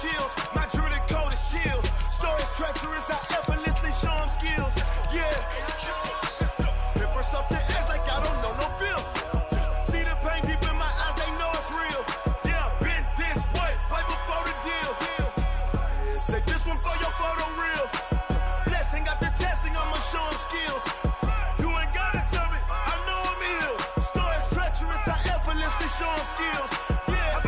chills. My jewelry cold as chill. Stories treacherous, I effortlessly show them skills. Yeah. Paper stuff the edge like I don't know no bill. See the pain deep in my eyes, they know it's real. Yeah, been this way, right before the deal. Say this one for your photo reel. Blessing after testing, I'ma show them skills. You ain't gotta tell me, I know I'm ill. Stories treacherous, I effortlessly show them skills. Yeah,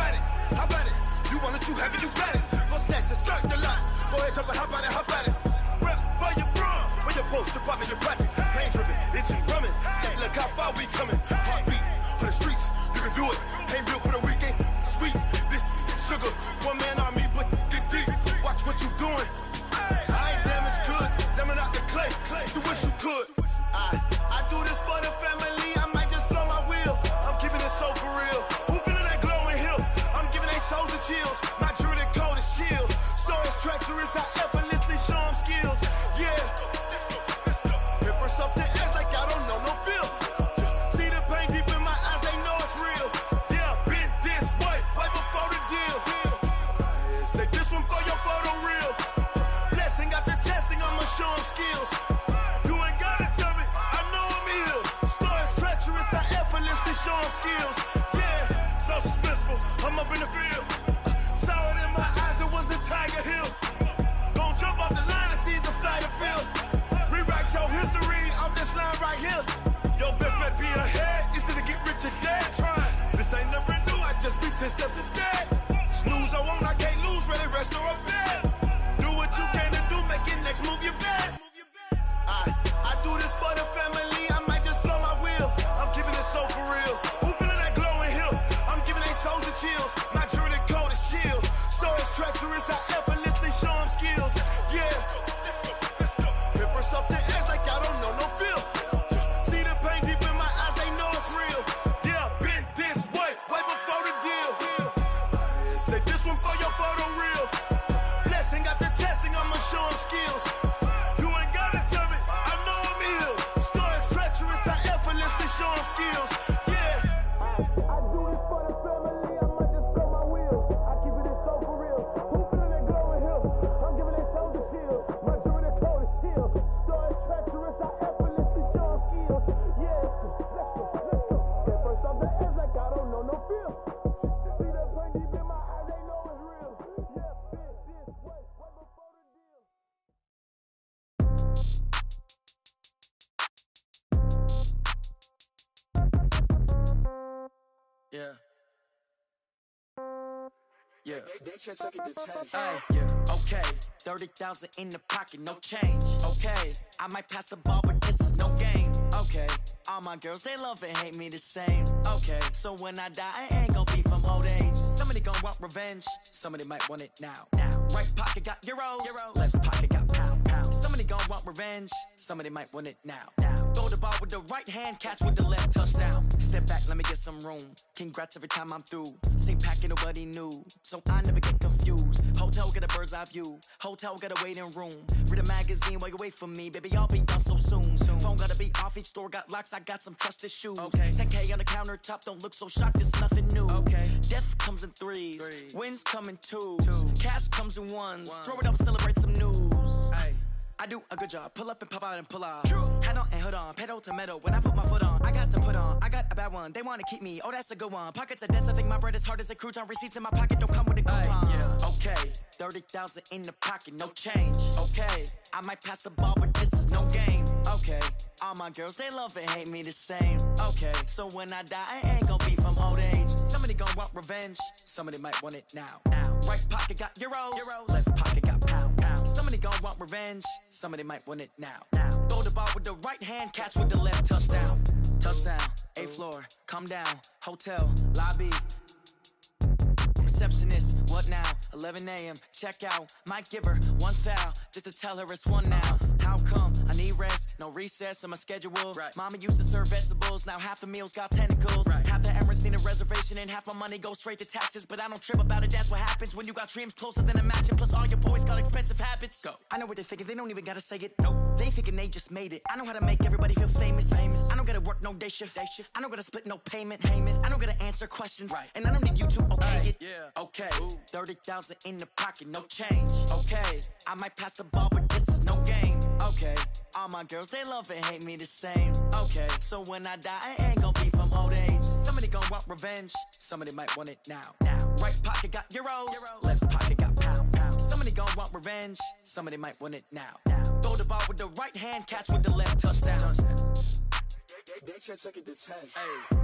how about it? You want it, you have it, you got it. Go snatch it, skirt the lot. Go ahead, jump it, how about it? Rep for your bro, for your post, your pop and your projects. Pain driven, itching, drumming. Look how far we coming. Heartbeat for the streets, you can do it. Ain't built for the weekend. Sweet, this sugar, one man army, but get deep. Watch what you doing. I ain't damaged goods, damn it out the clay. You wish you could. I do this for the family. I might just blow my wheel. I'm keeping it so for real. Who feeling that glowing hill? I'm giving they souls the chills. My jewelry cold is chill. Stories treacherous, I effortlessly show them skills. Yeah. Paper stuff the edge like I don't know no bill. See the pain deep in my eyes, they know it's real. Yeah, been this way, right before the deal. Say this one for your photo reel. Blessing after testing, I'ma show them skills. You ain't gotta tell me, I know I'm ill. Stories treacherous, I effortlessly show them skills. Yeah, so suspenseful, I'm up in the field. Saw it in my eyes, it was the Tiger Hill. Gon' jump off the line and see the flight of field. Rewrite your history off this line right here. Your best bet be ahead, it's to get rich or dead trying. This ain't never new, I just be 10 steps instead. Snooze I won't, I can't lose, ready, rest or a bed. Do what you can to do, make your next move your best. I do this for the family, I might just blow my wheel. I'm keeping it so for real. Who feeling that glowing hill? I'm giving they souls the chills. My jewelry cold is chill. Stories treacherous, I effortlessly show them skills. Yeah. Paper stuff the edge like I don't know no bill. See the pain deep in my eyes, they know it's real. Yeah, been this way, right before the deal. Say this one for your photo reel. Blessing after testing, I'ma show them skills. You ain't gotta tell me, I know I'm ill. Stories treacherous, I effortlessly show them skills. Yeah. I do this for the family, I might just blow my wheel. I keep it so for real. Who feeling that glowing hill? I'm giving they souls the chills. My jewelry cold is chill. Stories treacherous, I effortlessly show them skills. Yeah, let's go. Get first off the edge like I don't know no feel. See that pain deep in my eyes, they know it's real. Yeah, been this way, right before the deal. Yeah. Yeah. Yeah. Okay. 30,000 in the pocket, no change. Okay. I might pass the ball, but this is no game. Okay. All my girls, they love and hate me the same. Okay. So when I die, I ain't gon' be from old age. Somebody gon' want revenge. Somebody might want it now. Right pocket got euros. Left pocket got pounds. Somebody gon' want revenge. Somebody might want it now. Throw the ball with the right hand, catch with the left, touchdown. Step back, let me get some room. Congrats every time I'm through. Same packet, nobody knew, so I never get confused. Hotel got a bird's eye view. Hotel got a waiting room. Read a magazine while you wait for me, baby. I'll be done so soon. Phone gotta be off. Each store got locks. I got some trusted shoes. Okay. 10K on the countertop. Don't look so shocked. It's nothing new. Okay. Death comes in threes. Wins come in twos. Cash comes in ones. Throw it up, celebrate some news. Ay. I do a good job, pull up and pop out and pull out. True. Hat on and hood on, pedal to metal. When I put my foot on, I got to put on. I got a bad one, they wanna keep me. Oh, that's a good one. Pockets are dense, I think my bread is hard as a crouton. Receipts in my pocket don't come with a coupon. Yeah. Okay, 30,000 in the pocket, no change. Okay, I might pass the ball, but this is no game. Okay, all my girls, they love and hate me the same. Okay, so when I die, I ain't gon' be from old age. Somebody gon' want revenge, somebody might want it now. Right pocket got euros. Left pocket got pounds. Somebody gon' want revenge, somebody might want it now. Throw the ball with the right hand, catch with the left, touchdown. Touchdown, 8th floor, come down, hotel, lobby. Receptionist, what now? 11 a.m. check out. Might give her one foul just to tell her it's one now. How come? I need rest, no recess on my schedule. Right. Mama used to serve vegetables, now half the meals got tentacles. Right. Half the Emirates need a reservation and half my money goes straight to taxes. But I don't trip about it, that's what happens when you got dreams closer than a match. Plus all your boys got expensive habits. Go. I know what they're thinking, they don't even gotta say it. Nope. They thinking they just made it. I know how to make everybody feel famous. I don't gotta work no day shift. I don't gotta split no payment. I don't gotta answer questions. Right. And I don't need you to okay it. Yeah. Okay, 30,000 in the pocket, no change. Okay, I might pass the ball, but this is no game. Okay, all my girls, they love and hate me the same. Okay, so when I die, I ain't gonna be from old age. Somebody gon' want revenge, somebody might want it now. Right pocket got euros, left pocket got pounds. Somebody gon' want revenge, somebody might want it now. Throw the ball with the right hand, catch with the left, touchdown. They can't take it to 10. Hey.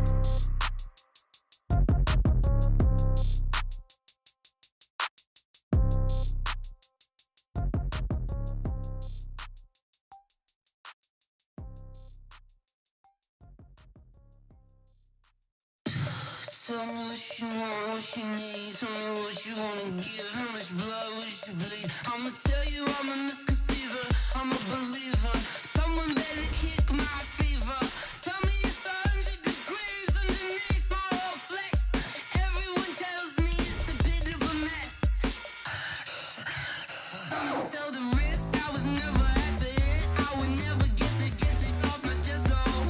Tell me what you want, what you need. Tell me what you wanna give. How much blood would you bleed? I'ma tell you I'm a misconceiver. I'm a believer. Someone better kick my fever. Tell me it's 100 degrees underneath my whole flesh. Everyone tells me it's a bit of a mess. I'ma tell the risk I was never at the end. I would never get this off my chest though.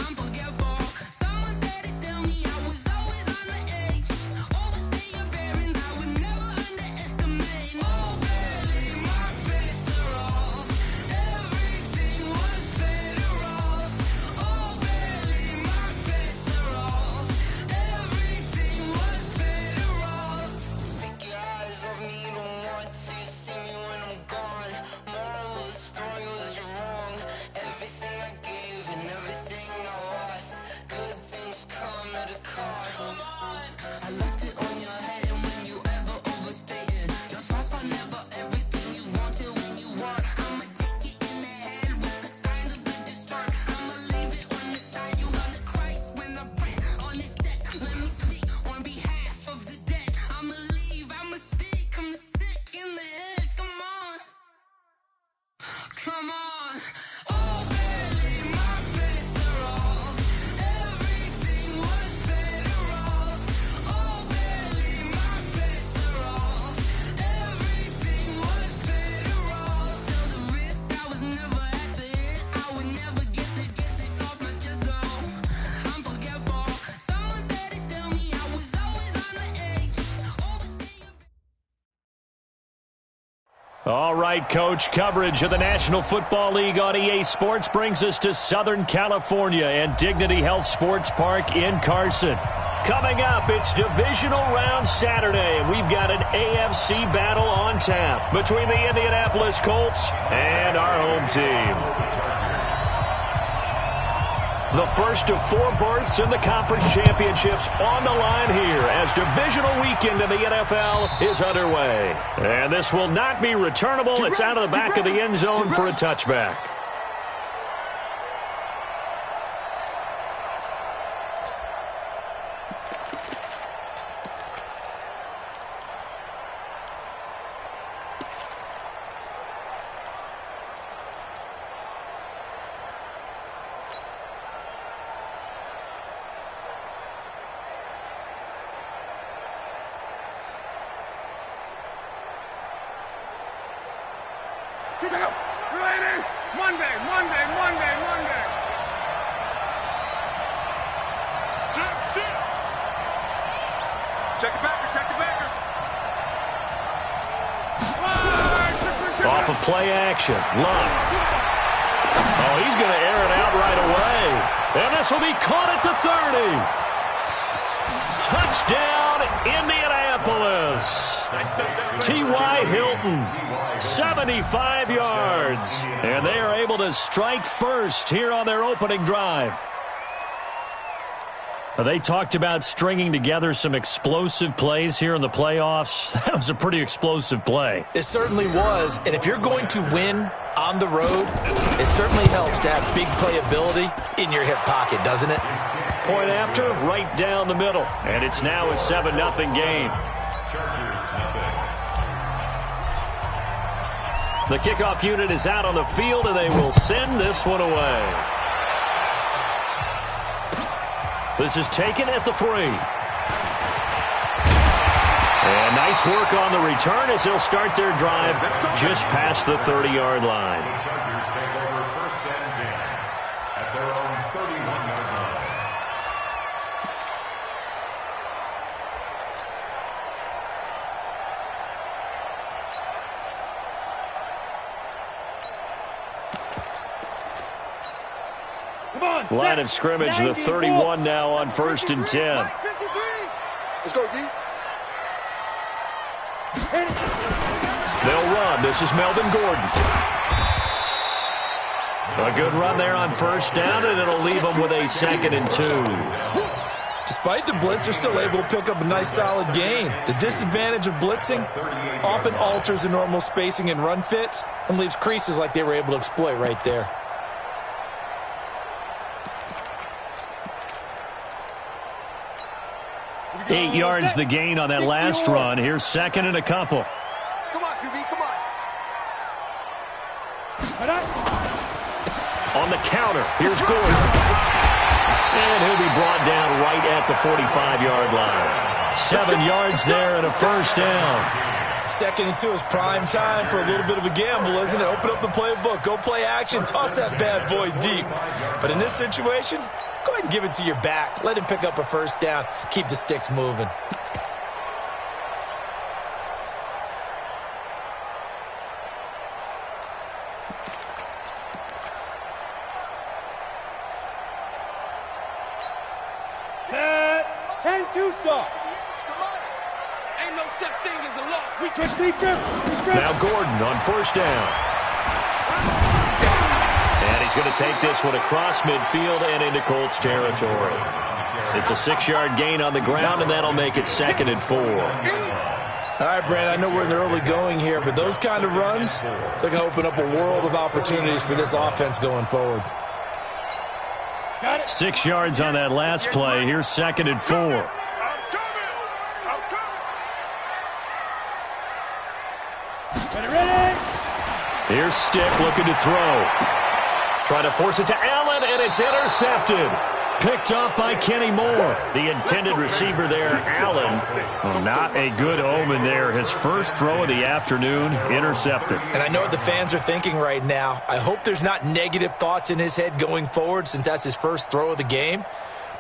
I'm forgetful. Someone better tell me I was always on the edge. Overstay your bearings, I would never underestimate. Oh barely, my bets are off. Everything was better off. Oh barely, my bets are off. Everything was better off. Take your eyes off me, don't want to see me when I'm gone. Moral of the story was you're wrong. Everything I gave and everything I lost. Good things come at a cost. I left it on your head, and when you ever overstay it, your thoughts are never everything you wanted when you want. I'ma take it in the head with the signs of the distort. I'ma leave it on the side. You on the Christ when the breath on this set. Let me speak on behalf of the dead. I'ma leave, I'ma speak. I'm the sick in the head. Come on, come on. Oh, barely, my bets are off. Everything was better off. Oh, barely, my bets are off. Everything was better off. Tell the risk I was never at the end. I would never get this off my chest though. I'm forgetful. Someone better tell me I was always on the edge. Overstay your All right, Coach, coverage of the National Football League on EA Sports brings us to Southern California and Dignity Health Sports Park in Carson. Coming up, it's Divisional Round Saturday, and we've got an AFC battle on tap between the Indianapolis Colts and our home team. The first of 4 berths in the conference championships on the line here as divisional weekend in the NFL is underway. And this will not be returnable. It's out of the back of the end zone for a touchback. Monday. Check it backer. Off of play action. Love. Oh, he's going to air it out right away. And this will be caught at the 30. Touchdown, Indianapolis. T.Y. Hilton, 75 yards. And they are able to strike first here on their opening drive. They talked about stringing together some explosive plays here in the playoffs. That was a pretty explosive play. It certainly was. And if you're going to win on the road, it certainly helps to have big playability in your hip pocket, doesn't it? Point after, right down the middle. And it's now a 7-0 game. The kickoff unit is out on the field, and they will send this one away. This is taken at the 3. And nice work on the return as they'll start their drive just past the 30-yard line. The Chargers take over first and 10 at their own 31-yard line. Line of scrimmage, the 31 now on 1st and 10. Let's go, D. They'll run. This is Melvin Gordon. A good run there on 1st down, and it'll leave them with a 2nd and 2. Despite the blitz, they're still able to pick up a nice, solid gain. The disadvantage of blitzing often alters the normal spacing and run fits and leaves creases like they were able to exploit right there. Eight yards the gain on that last run. Here's 2nd and a couple. Come on, QB, come on. On the counter, here's Gordon. And he'll be brought down right at the 45-yard line. 7 yards there and a 1st down. 2nd and 2 is prime time for a little bit of a gamble, isn't it? Open up the playbook, go play action, toss that bad boy deep. But in this situation, go ahead and give it to your back. Let him pick up a 1st down. Keep the sticks moving. Now Gordon on 1st down. And he's going to take this one across midfield and into Colts territory. It's a 6-yard gain on the ground, and that'll make it 2nd and 4. All right, Brad, I know we're in the early going here, but those kind of runs, they're going to open up a world of opportunities for this offense going forward. 6 yards on that last play. Here's 2nd and 4. Here's Stick looking to throw. Trying to force it to Allen, and it's intercepted. Picked off by Kenny Moore. The intended receiver there, Allen. Well, not a good omen there. His first throw of the afternoon, intercepted. And I know what the fans are thinking right now. I hope there's not negative thoughts in his head going forward since that's his first throw of the game.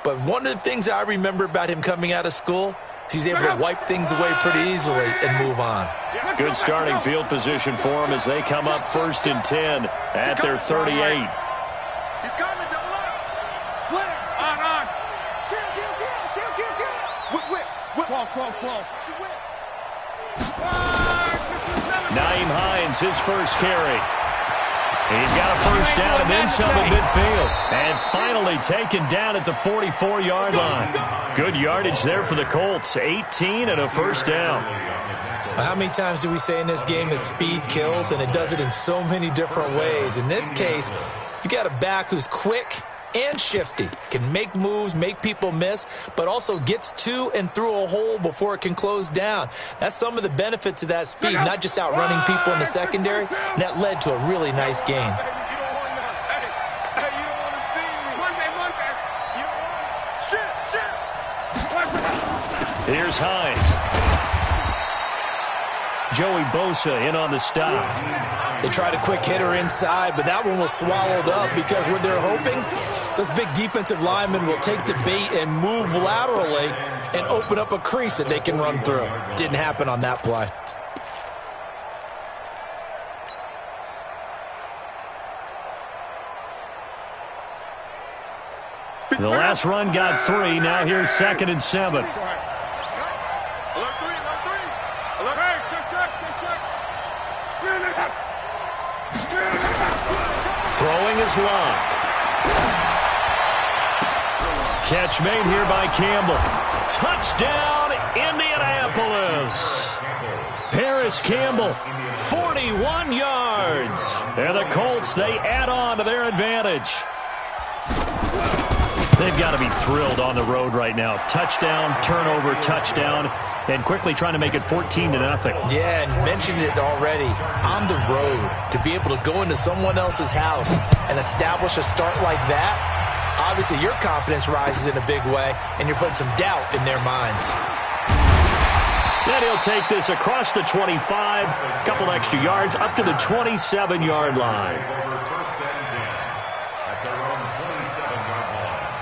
But one of the things I remember about him coming out of school is he's able to wipe things away pretty easily and move on. Good starting field position for him as they come up 1st and 10 at their 38. He's coming, double up. Slam. On. Kill. Whip. Naeem Hines, his first carry. He's got a 1st down and then some at midfield. And finally taken down at the 44-yard line. Good yardage there for the Colts. 18 and a 1st down. How many times do we say in this game that speed kills, and it does it in so many different ways? In this case, you got a back who's quick and shifty, can make moves, make people miss, but also gets to and through a hole before it can close down. That's some of the benefits of that speed, not just outrunning people in the secondary, and that led to a really nice gain. Here's Hines. Joey Bosa in on the stop. They tried a quick hitter inside, but that one was swallowed up because what they're hoping, those big defensive linemen will take the bait and move laterally and open up a crease that they can run through. Didn't happen on that play. The last run got 3. Now here's 2nd and 7. Throwing is Locke. Catch made here by Campbell. Touchdown, Indianapolis. Paris Campbell, 41 yards. And the Colts, they add on to their advantage. They've got to be thrilled on the road right now. Touchdown, turnover, touchdown, and quickly trying to make it 14-0. Yeah, and mentioned it already. On the road, to be able to go into someone else's house and establish a start like that, obviously your confidence rises in a big way, and you're putting some doubt in their minds. Then he'll take this across the 25, a couple extra yards, up to the 27-yard line. First and 10 at their own 27-yard line.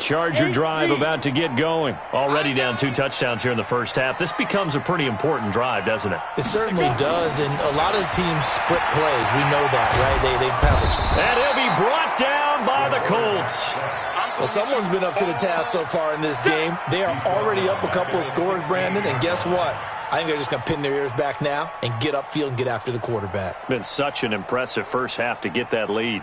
Charger drive about to get going. Already down 2 touchdowns here in the first half. This becomes a pretty important drive, doesn't it? It certainly does, and a lot of teams script plays. We know that, right? They have a... And he'll be brought down by the Colts. Well, someone's been up to the task so far in this game. They are already up a couple of scores, Brandon, and guess what? I think they're just going to pin their ears back now and get upfield and get after the quarterback. Been such an impressive first half to get that lead.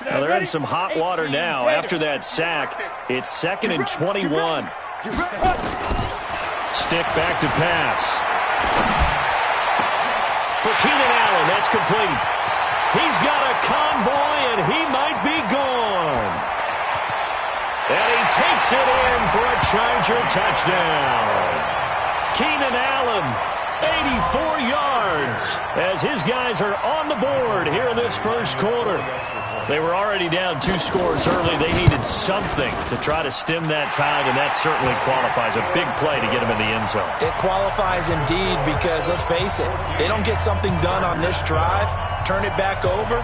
Well, they're in some hot water now. After that sack, it's 2nd and 21. Stick back to pass. For Keenan Allen, that's complete. He's got a convoy, and he might be gone. And he takes it in for a Charger touchdown. Keenan Allen, 84 yards, as his guys are on the board here in this first quarter. They were already down 2 scores early. They needed something to try to stem that tide, and that certainly qualifies. A big play to get them in the end zone. It qualifies indeed because, let's face it, they don't get something done on this drive, turn it back over,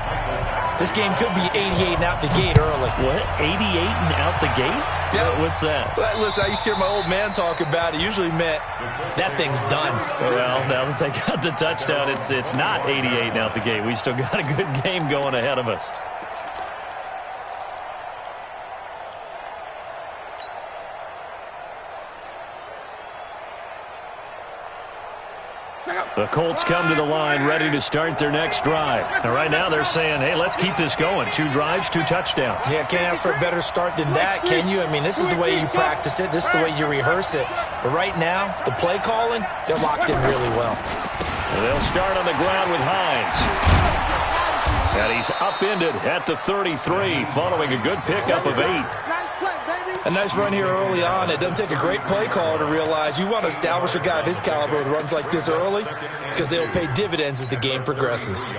this game could be 88 and out the gate early. What? 88 and out the gate? Yeah. What's that? Well, listen, I used to hear my old man talk about it. Usually meant that thing's done. Well, now that they got the touchdown, it's not 88 and out the gate. We still got a good game going ahead of us. The Colts come to the line ready to start their next drive. And right now they're saying, hey, let's keep this going. 2 drives, 2 touchdowns. Yeah, can't ask for a better start than that, can you? I mean, this is the way you practice it. This is the way you rehearse it. But right now, the play calling, they're locked in really well. And they'll start on the ground with Hines. And he's upended at the 33, following a good pickup of 8. A nice run here early on. It doesn't take a great play caller to realize you want to establish a guy of his caliber with runs like this early because they'll pay dividends as the game progresses.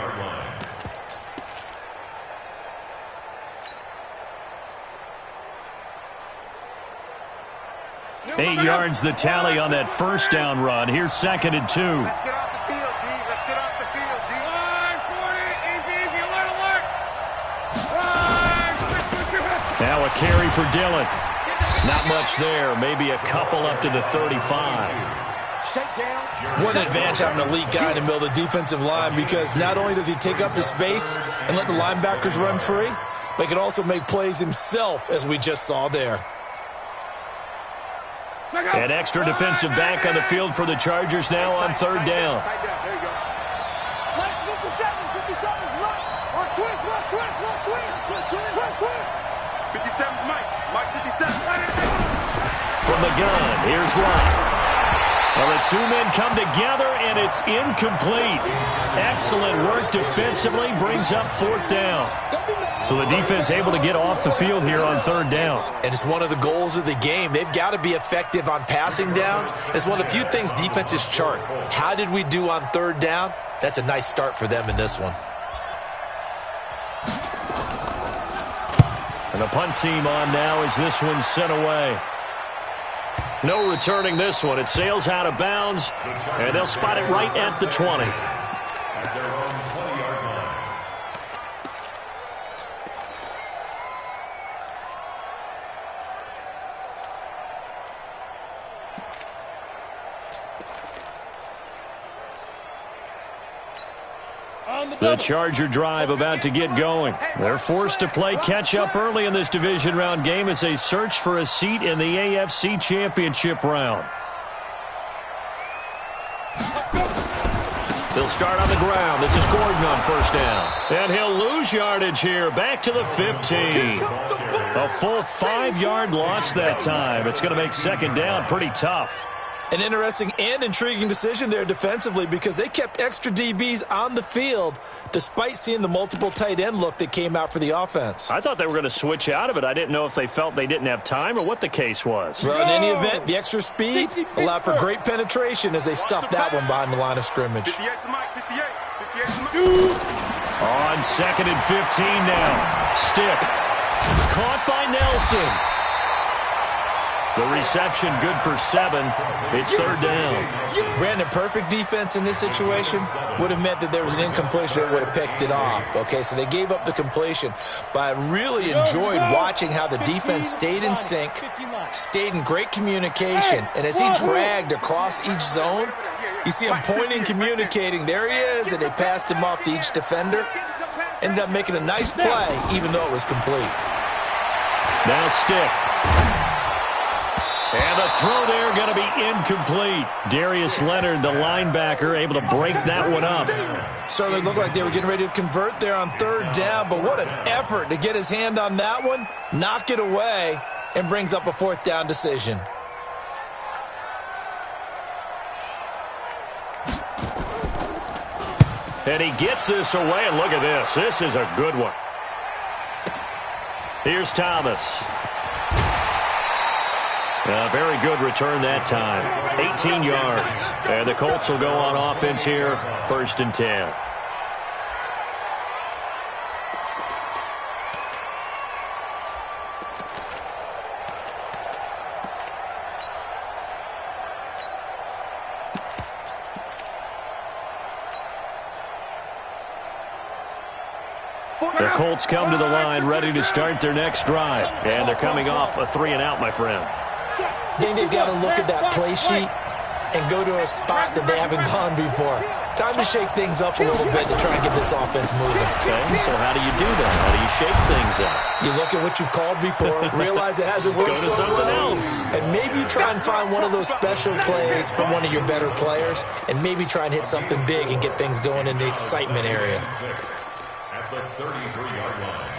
8 yards the tally on that first down run. Here's 2nd and 2. Let's get off the field, D. Let's get off the field, D. Line 40, easy, little work. Now a carry for Dillon. Not much there. Maybe a couple up to the 35. What an advantage having an elite guy in the middle of the defensive line because not only does he take up the space and let the linebackers run free, but he can also make plays himself, as we just saw there. An extra defensive back on the field for the Chargers now on 3rd down. 57's Mike 57. From the gun, here's Lott. Well, the 2 men come together, and it's incomplete. Excellent work defensively, brings up 4th down. So the defense able to get off the field here on 3rd down. And it's one of the goals of the game. They've got to be effective on passing downs. It's one of the few things defenses chart. How did we do on 3rd down? That's a nice start for them in this one. And the punt team on now as this one's sent away. No returning this one. It sails out of bounds, and they'll spot it right at the 20. At their own 20-yard line. The Charger drive about to get going. They're forced to play catch-up early in this division round game as they search for a seat in the AFC Championship round. They'll start on the ground. This is Gordon on 1st down. And he'll lose yardage here. Back to the 15. A full 5-yard loss that time. It's going to make 2nd down pretty tough. An interesting and intriguing decision there defensively because they kept extra DBs on the field despite seeing the multiple tight end look that came out for the offense. I thought they were going to switch out of it. I didn't know if they felt they didn't have time or what the case was. Well, in any event, the extra speed allowed for great penetration as they stuffed that one behind the line of scrimmage. 58 to Mike, 58 to Mike. On 2nd and 15 now. Stick. Caught by Nelson. The reception good for 7. It's third down. Brandon, perfect defense in this situation would have meant that there was an incompletion that would have picked it off. Okay, so they gave up the completion. But I really enjoyed watching how the defense stayed in sync, stayed in great communication, and as he dragged across each zone, you see him pointing, communicating. There he is, and they passed him off to each defender. Ended up making a nice play, even though it was complete. Now Stick. And the throw there going to be incomplete. Darius Leonard, the linebacker, able to break that one up. Certainly looked like they were getting ready to convert there on third down, but what an effort to get his hand on that one, knock it away, and brings up a fourth down decision. And he gets this away, and look at this. This is a good one. Here's Thomas. A very good return that time. 18 yards. And the Colts will go on offense here, 1st and 10. The Colts come to the line ready to start their next drive. And they're coming off a 3-and-out, my friend. I think they've got to look at that play sheet and go to a spot that they haven't gone before. Time to shake things up a little bit to try and get this offense moving. Okay, so how do you do that? How do you shake things up? You look at what you've called before, realize it hasn't worked Go to something else. And maybe you try and find one of those special plays from one of your better players, and maybe try and hit something big and get things going in the excitement area. At the 33-yard line.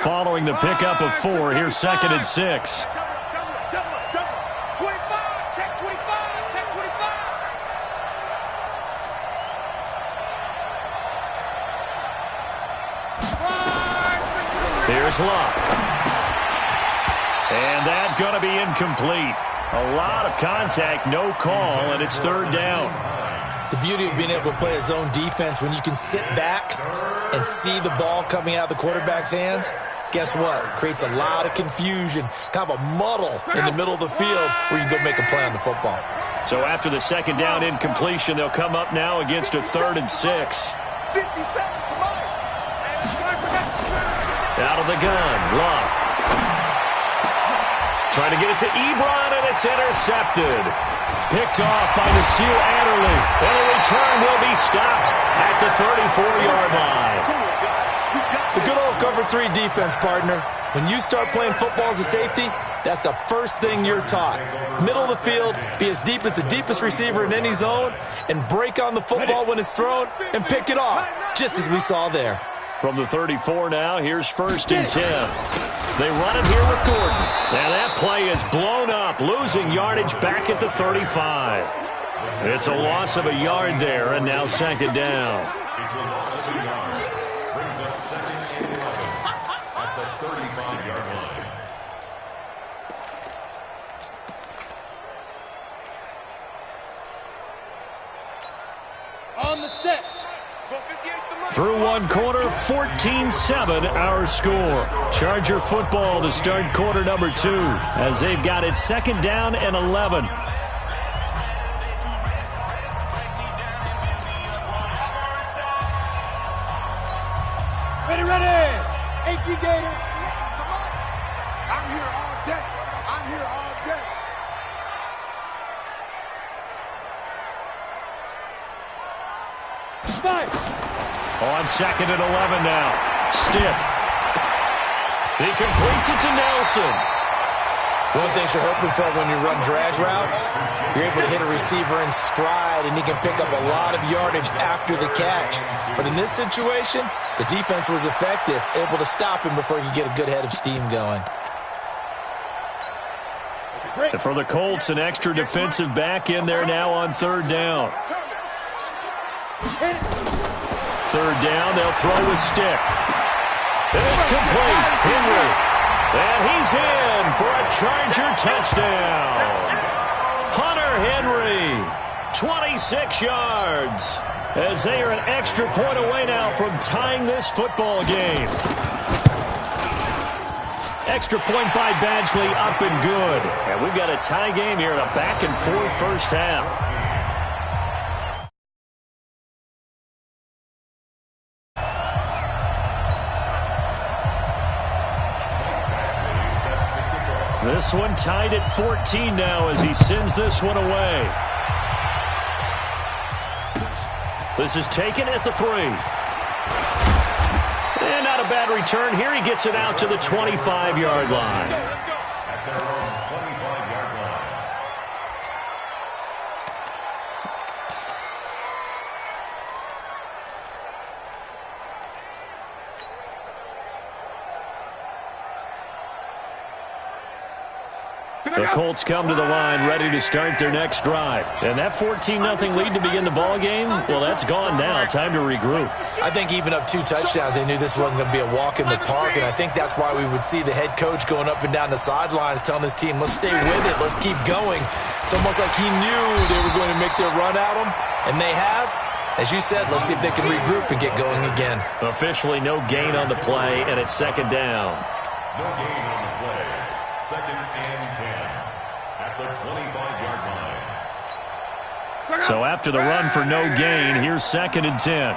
Following the pickup of 4, here's 2nd and 6. Double, 25, check 25, check 25. Here's Luck. And that's going to be incomplete. A lot of contact, no call, and it's third down. The beauty of being able to play a zone defense when you can sit back and see the ball coming out of the quarterback's hands, guess what? Creates a lot of confusion, kind of a muddle in the middle of the field where you can go make a play on the football. So after the second down incompletion, they'll come up now against a 3rd and 6. 50 seconds, come on. Out of the gun, Luck. Trying to get it to Ebron, and it's intercepted. Picked off by Nasir Adderley. And a return will be stopped at the 34-yard line. The good old cover 3 defense, partner. When you start playing football as a safety, that's the first thing you're taught. Middle of the field, be as deep as the deepest receiver in any zone, and break on the football when it's thrown and pick it off, just as we saw there. From the 34 now, here's 1st and 10. They run it here with Gordon. And that play is blown up, losing yardage back at the 35. It's a loss of a yard there, and now 2nd down. It's a loss of 2 yards. Brings up 2nd and 11 at the 35-yard line. On the set. Through one quarter, 14-7 our score. Charger football to start quarter number 2 as they've got it 2nd down and 11. Ready. 18 Gator. I'm here all day. I'm here all day. On 2nd and 11 now. Stick. He completes it to Nelson. One thing you're hoping for when you run drag routes, you're able to hit a receiver in stride, and he can pick up a lot of yardage after the catch. But in this situation, the defense was effective, able to stop him before he could get a good head of steam going. For the Colts, an extra defensive back in there now on 3rd down. 3rd down, they'll throw with Stick. And it's complete. Henry. And he's in for a Charger touchdown. Hunter Henry 26 yards. As they are an extra point away now from tying this football game. Extra point by Badgley, up and good. And we've got a tie game here in a back-and-forth first half. This one tied at 14 now as he sends this one away. This is taken at the 3. And not a bad return here. He gets it out to the 25-yard line. At their own 25-yard line. The Colts come to the line ready to start their next drive. And that 14-0 lead to begin the ball game, well, that's gone now. Time to regroup. I think even up 2 touchdowns, they knew this wasn't going to be a walk in the park, and I think that's why we would see the head coach going up and down the sidelines telling his team, let's stay with it, let's keep going. It's almost like he knew they were going to make their run at him, and they have. As you said, let's see if they can regroup and get going again. Officially no gain on the play, and it's second down. No gain on the play. Second and 10 at the 25-yard line. So after the run for no gain, here's second and 10.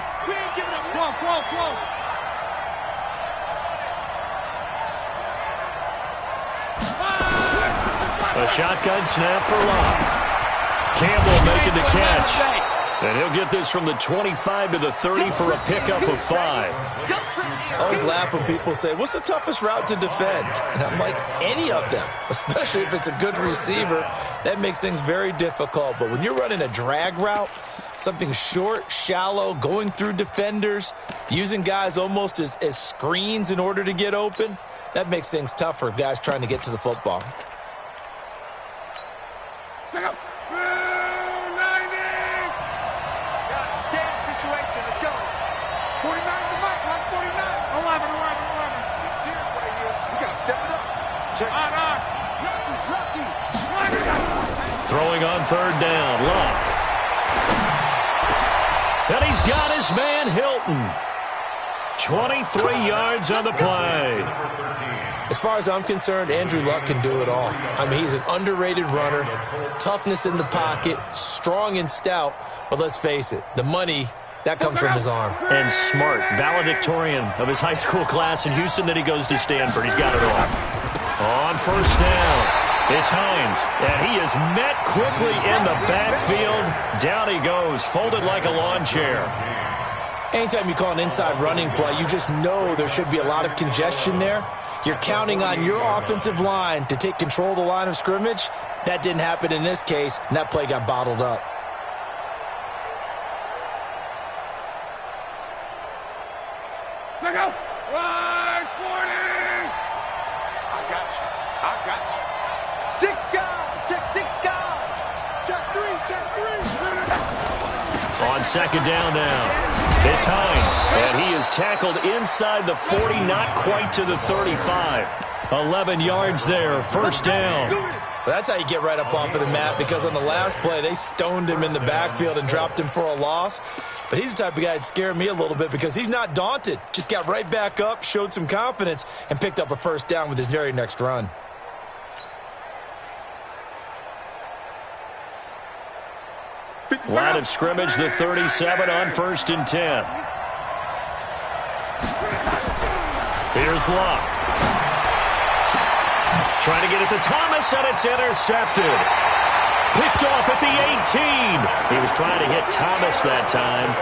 A shotgun snap for Locke. Campbell making the catch. And he'll get this from the 25 to the 30 for a pickup of 5. I always laugh when people say, what's the toughest route to defend? And I'm like, any of them, especially if it's a good receiver. That makes things very difficult. But when you're running a drag route, something short, shallow, going through defenders, using guys almost as screens in order to get open, that makes things tough for guys trying to get to the football. Throwing on third down, Locke. And he's got his man Hilton. 23 yards on the play. As far as I'm concerned, Andrew Luck can do it all. I mean, he's an underrated runner, toughness in the pocket, strong and stout, but let's face it, the money, that comes from his arm. And smart, valedictorian of his high school class in Houston, then he goes to Stanford. He's got it all. On first down. It's Hines, and he is met quickly in the backfield. Down he goes, folded like a lawn chair. Anytime you call an inside running play, you just know there should be a lot of congestion there. You're counting on your offensive line to take control of the line of scrimmage. That didn't happen in this case, and that play got bottled up. Check out! 140! I got you. I got you. On second down now, it's Hines, and he is tackled inside the 40, not quite to the 35. 11 yards there, first down. Well, that's how you get right up off of the mat, because on the last play, they stoned him in the backfield and dropped him for a loss. But he's the type of guy that scared me a little bit because he's not daunted. Just got right back up, showed some confidence, and picked up a first down with his very next run. Line of scrimmage, the 37 on first and 10. Here's Locke. Trying to get it to Thomas, and it's intercepted. Picked off at the 18. He was trying to hit Thomas that time.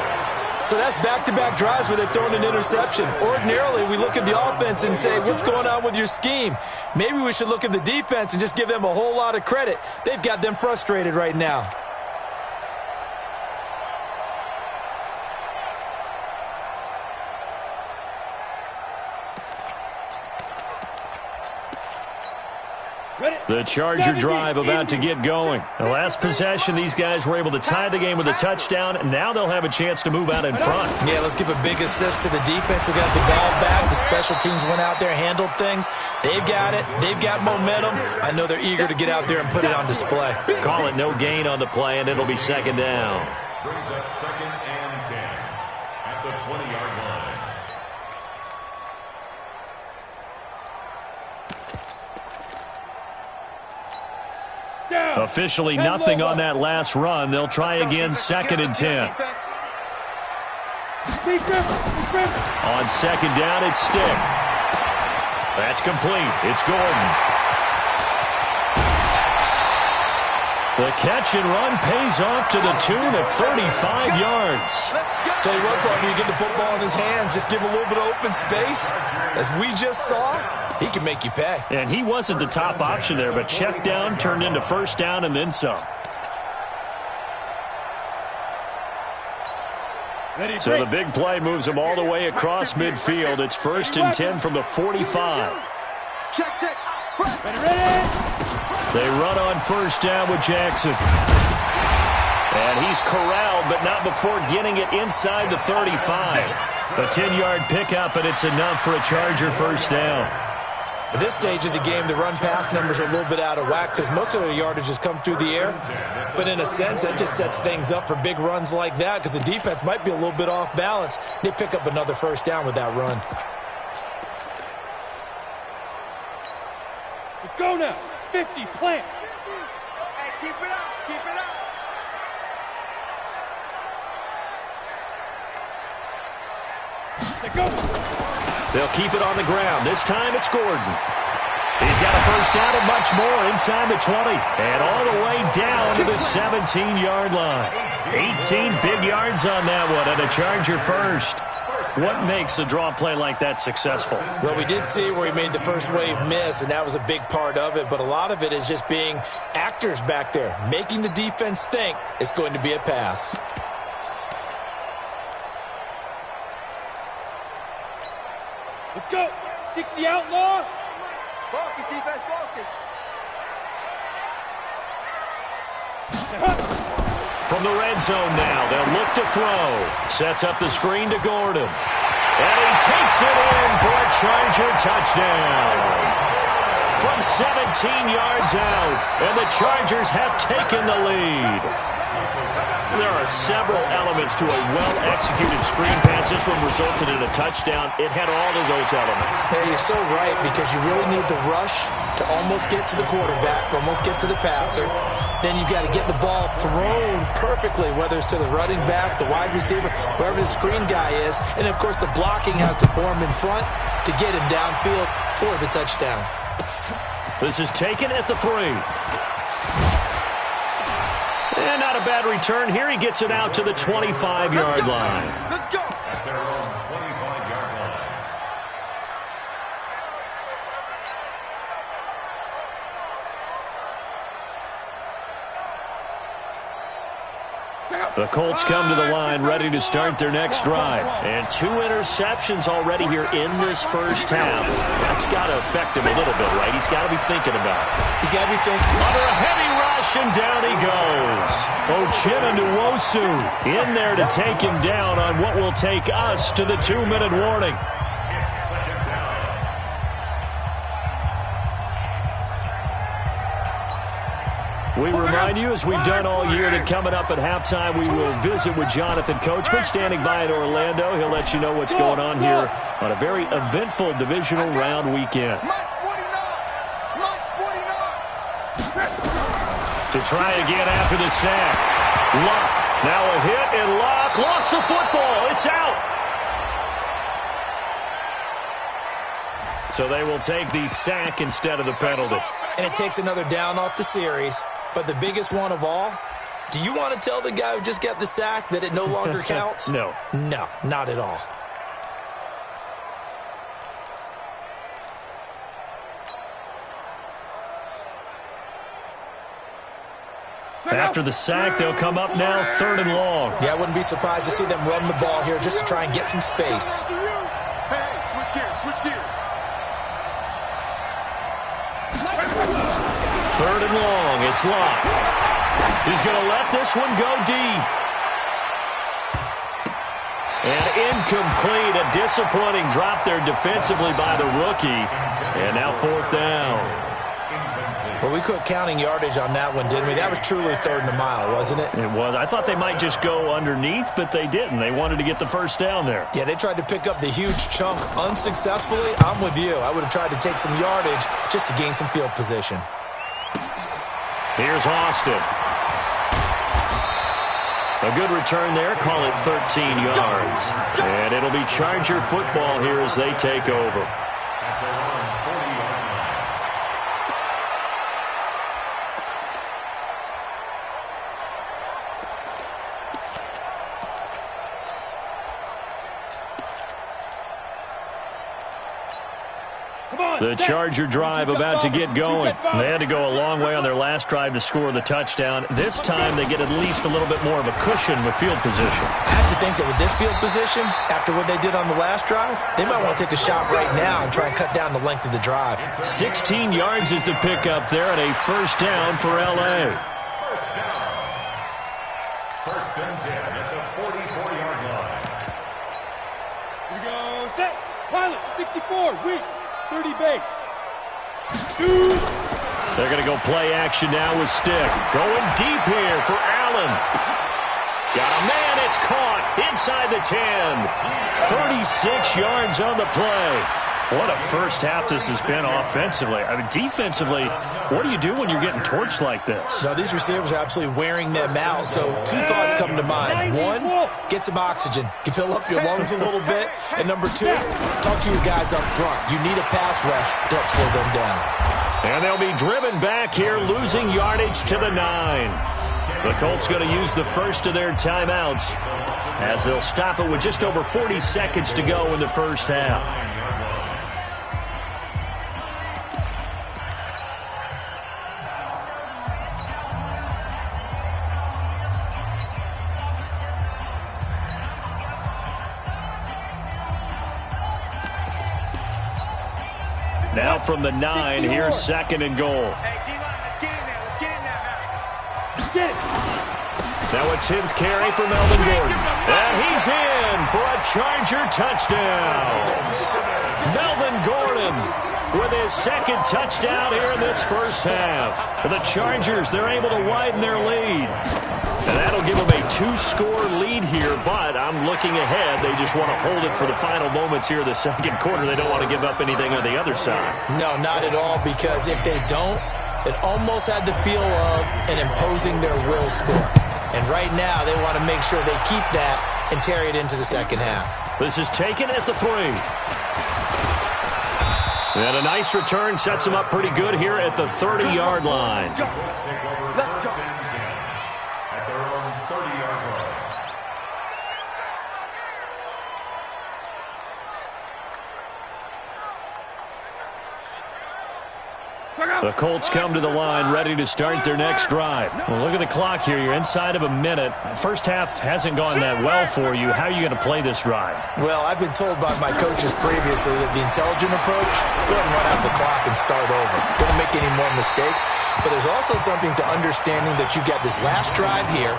So that's back-to-back drives where they've thrown an interception. Ordinarily, we look at the offense and say, what's going on with your scheme? Maybe we should look at the defense and just give them a whole lot of credit. They've got them frustrated right now. The Charger drive about to get going. The last possession, these guys were able to tie the game with a touchdown, and now they'll have a chance to move out in front. Yeah, let's give a big assist to the defense who got the ball back. The special teams went out there, handled things. They've got it. They've got momentum. I know they're eager to get out there and put it on display. Call it no gain on the play, and it'll be second down. Brings up 2nd and 10 at the 20-yard line. Officially nothing on that last run. They'll try again 2nd and 10. On 2nd down, it's Stick. That's complete. It's Gordon. The catch and run pays off to the tune of 35 yards. Tell you what, partner, you get the football in his hands, just give him a little bit of open space. As we just saw, he can make you pay. And he wasn't the top option there, but check down turned into first down and then some. So the big play moves them all the way across midfield. It's 1st and 10 from the 45. Check. They run on first down with Jackson. And he's corralled, but not before getting it inside the 35. A 10-yard pickup, and it's enough for a Charger first down. At this stage of the game, the run-pass numbers are a little bit out of whack because most of their yardage has come through the air. But in a sense, that just sets things up for big runs like that because the defense might be a little bit off balance. They pick up another first down with that run. Let's go now. 50, plant. Hey, keep it up. Go. They'll keep it on the ground. This time it's Gordon. He's got a first down and much more inside the 20. And all the way down to the 17-yard line. 18 big yards on that one, and a Charger first. What makes a draw play like that successful? Well, we did see where he made the first wave miss, and that was a big part of it. But a lot of it is just being actors back there, making the defense think it's going to be a pass. Let's go. 60 outlaw. Focus, defense, focus. From the red zone now, they'll look to throw. Sets up the screen to Gordon. And he takes it in for a Charger touchdown. From 17 yards out, and the Chargers have taken the lead. There are several elements to a well-executed screen pass. This one resulted in a touchdown. It had all of those elements. Hey, you're so right, because you really need the rush to almost get to the quarterback, almost get to the passer. Then you've got to get the ball thrown perfectly, whether it's to the running back, the wide receiver, whoever the screen guy is. And, of course, the blocking has to form in front to get him downfield for the touchdown. This is taken at the 3. And not a bad return here. He gets it out to the 25-yard line. Let's go. At their own 25-yard line. The Colts come to the line ready to start their next drive. And 2 interceptions already here in this first half. That's got to affect him a little bit, right? He's got to be thinking about it. He's got to be thinking. Under a heavy rush, and down he goes. Ochena Nwosu in there to take him down on what will take us to the 2-minute warning. We remind you, as we've done all year, that coming up at halftime, we will visit with Jonathan Coachman, standing by in Orlando. He'll let you know what's going on here on a very eventful divisional round weekend. To try again after the sack. Luck. Now a hit, and Luck lost the football. It's out. So they will take the sack instead of the penalty. And it takes another down off the series. But the biggest one of all, do you want to tell the guy who just got the sack that it no longer counts? No. No, not at all. After the sack, they'll come up now 3rd and long. Yeah, I wouldn't be surprised to see them run the ball here just to try and get some space. Hey, switch gears. 3rd and long. It's Locke. He's going to let this one go deep. And incomplete. A disappointing drop there defensively by the rookie. And now 4th down. Well, we quit counting yardage on that one, didn't we? That was truly 3rd and a mile, wasn't it? It was. I thought they might just go underneath, but they didn't. They wanted to get the 1st down there. Yeah, they tried to pick up the huge chunk unsuccessfully. I'm with you. I would have tried to take some yardage just to gain some field position. Here's Austin. A good return there. Call it 13 yards. And it'll be Charger football here as they take over. The Charger drive about to get going. They had to go a long way on their last drive to score the touchdown. This time they get at least a little bit more of a cushion with field position. I have to think that with this field position, after what they did on the last drive, they might want to take a shot right now and try and cut down the length of the drive. 16 yards is the pickup there and a 1st down for L.A. First and 10 at the 44-yard line. Here we go, set, pilot, 64, weak. 30 base. Shoot! They're going to go play action now with Stick. Going deep here for Allen. Got a man. It's caught inside the 10. 36 yards on the play. What a first half this has been offensively. I mean, defensively, what do you do when you're getting torched like this? No, these receivers are absolutely wearing them out. So 2 thoughts come to mind. 1, get some oxygen. You fill up your lungs a little bit. And number 2, talk to your guys up front. You need a pass rush to help slow them down. And they'll be driven back here, losing yardage to the 9. The Colts going to use the first of their timeouts as they'll stop it with just over 40 seconds to go in the first half. Now from the 9, here's 2nd and goal. Hey, D-line, let's get in there. Let's get in there now. Let's get it. Now a 10th carry for Melvin Gordon. And he's in for a Charger touchdown. Melvin Gordon with his 2nd touchdown here in this first half. The Chargers, they're able to widen their lead. And that'll give them a 2-score lead here, but I'm looking ahead. They just want to hold it for the final moments here of the 2nd quarter. They don't want to give up anything on the other side. No, not at all, because if they don't, it almost had the feel of an imposing their will score. And right now, they want to make sure they keep that and carry it into the 2nd half. This is taken at the 3. And a nice return sets them up pretty good here at the 30-yard line. Let's go. At their own 30-yard line. The Colts come to the line ready to start their next drive. Well, look at the clock here. You're inside of a minute. First half hasn't gone that well for you. How are you going to play this drive? Well, I've been told by my coaches previously that the intelligent approach, go ahead and run out the clock and start over. Don't make any more mistakes. But there's also something to understanding that you get this last drive here.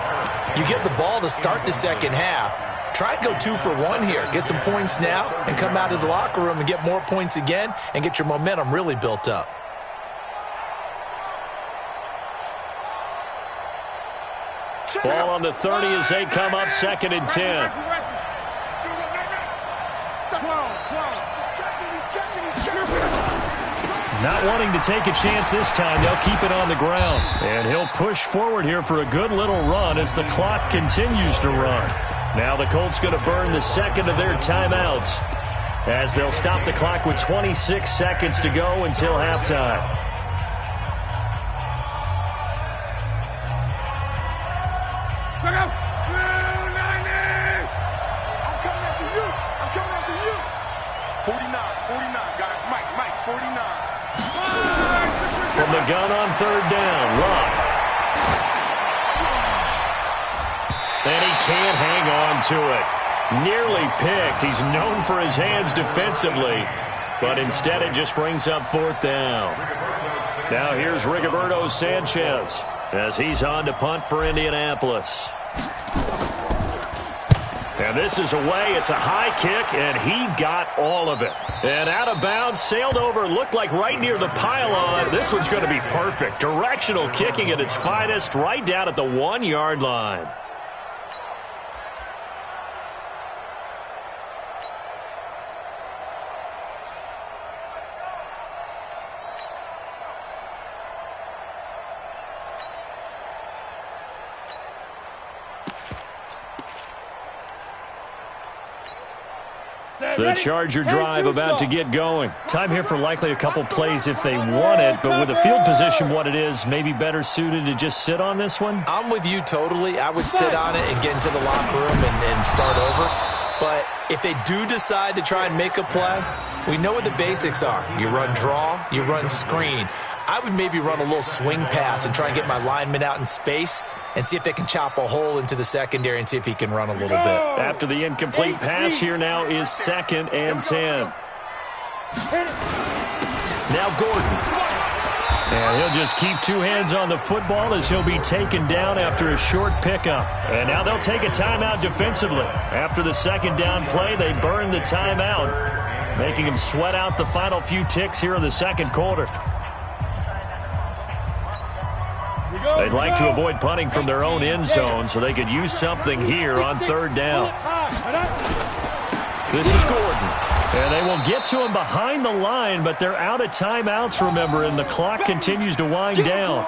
You get the ball to start the 2nd half. Try and go 2 for 1 here. Get some points now and come out of the locker room and get more points again and get your momentum really built up. Ball on the 30 as they come up 2nd and 10. Not wanting to take a chance this time, they'll keep it on the ground. And he'll push forward here for a good little run as the clock continues to run. Now the Colts going to burn the 2nd of their timeouts as they'll stop the clock with 26 seconds to go until halftime. Look out! 290! I'm coming after you! I'm coming after you! 49, guys. Mike, 49. From the gun on 3rd down, Locke. And he can't hang on to it. Nearly picked. He's known for his hands defensively, but instead it just brings up 4th down. Now here's Rigoberto Sanchez as he's on to punt for Indianapolis. And this is away. It's a high kick, and he got all of it. And out of bounds, sailed over, looked like right near the pylon. This one's going to be perfect. Directional kicking at its finest, right down at the 1-yard line. The Charger drive about to get going. Time here for likely a couple plays if they want it, but with the field position what it is, maybe better suited to just sit on this one? I'm with you totally. I would sit on it and get into the locker room and start over. But if they do decide to try and make a play, we know what the basics are. You run draw, you run screen. I would maybe run a little swing pass and try and get my lineman out in space and see if they can chop a hole into the secondary and see if he can run a little bit. After the incomplete pass, here now is 2nd and 10. Now Gordon. And he'll just keep two hands on the football as he'll be taken down after a short pickup. And now they'll take a timeout defensively. After the second down play, they burn the timeout, making them sweat out the final few ticks here in the second quarter. They'd like to avoid punting from their own end zone so they could use something here on 3rd down. This is Gordon. And they will get to him behind the line, but they're out of timeouts, remember, and the clock continues to wind down.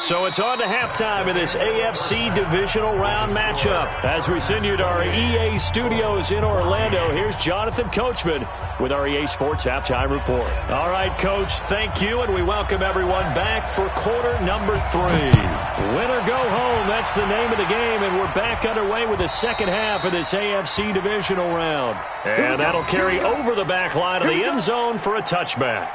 So it's on to halftime in this AFC divisional round matchup. As we send you to our EA studios in Orlando, here's Jonathan Coachman with our EA Sports Halftime Report. All right, Coach, thank you, and we welcome everyone back for quarter number 3. Win or go home, that's the name of the game, and we're back underway with the second half of this AFC divisional round. And that'll carry over the back line of the end zone for a touchback.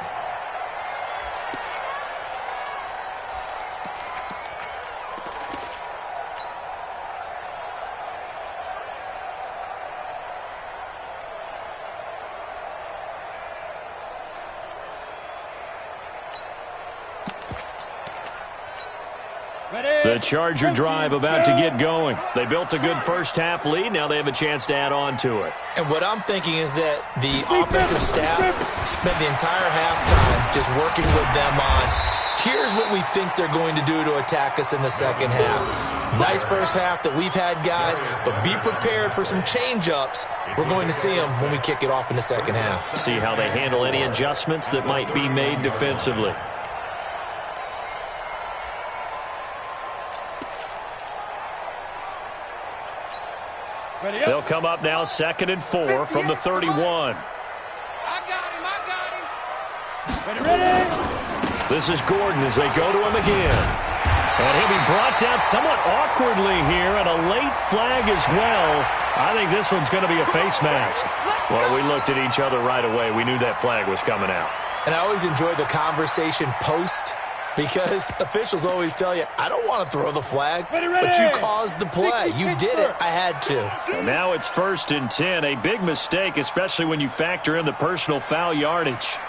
The Charger drive about to get going. They built a good first-half lead. Now they have a chance to add on to it. And what I'm thinking is that the offensive staff spent the entire halftime just working with them on, here's what we think they're going to do to attack us in the second half. Nice first half that we've had, guys, but be prepared for some change-ups. We're going to see them when we kick it off in the second half. See how they handle any adjustments that might be made defensively. They'll come up now 2nd and 4 from the 31. I got him. Ready? This is Gordon as they go to him again. And he'll be brought down somewhat awkwardly here, and a late flag as well. I think this one's going to be a face mask. Well, we looked at each other right away. We knew that flag was coming out. And I always enjoy the conversation post, because officials always tell you, I don't want to throw the flag, but you caused the play. You did it. I had to. And now it's 1st and 10. A big mistake, especially when you factor in the personal foul yardage.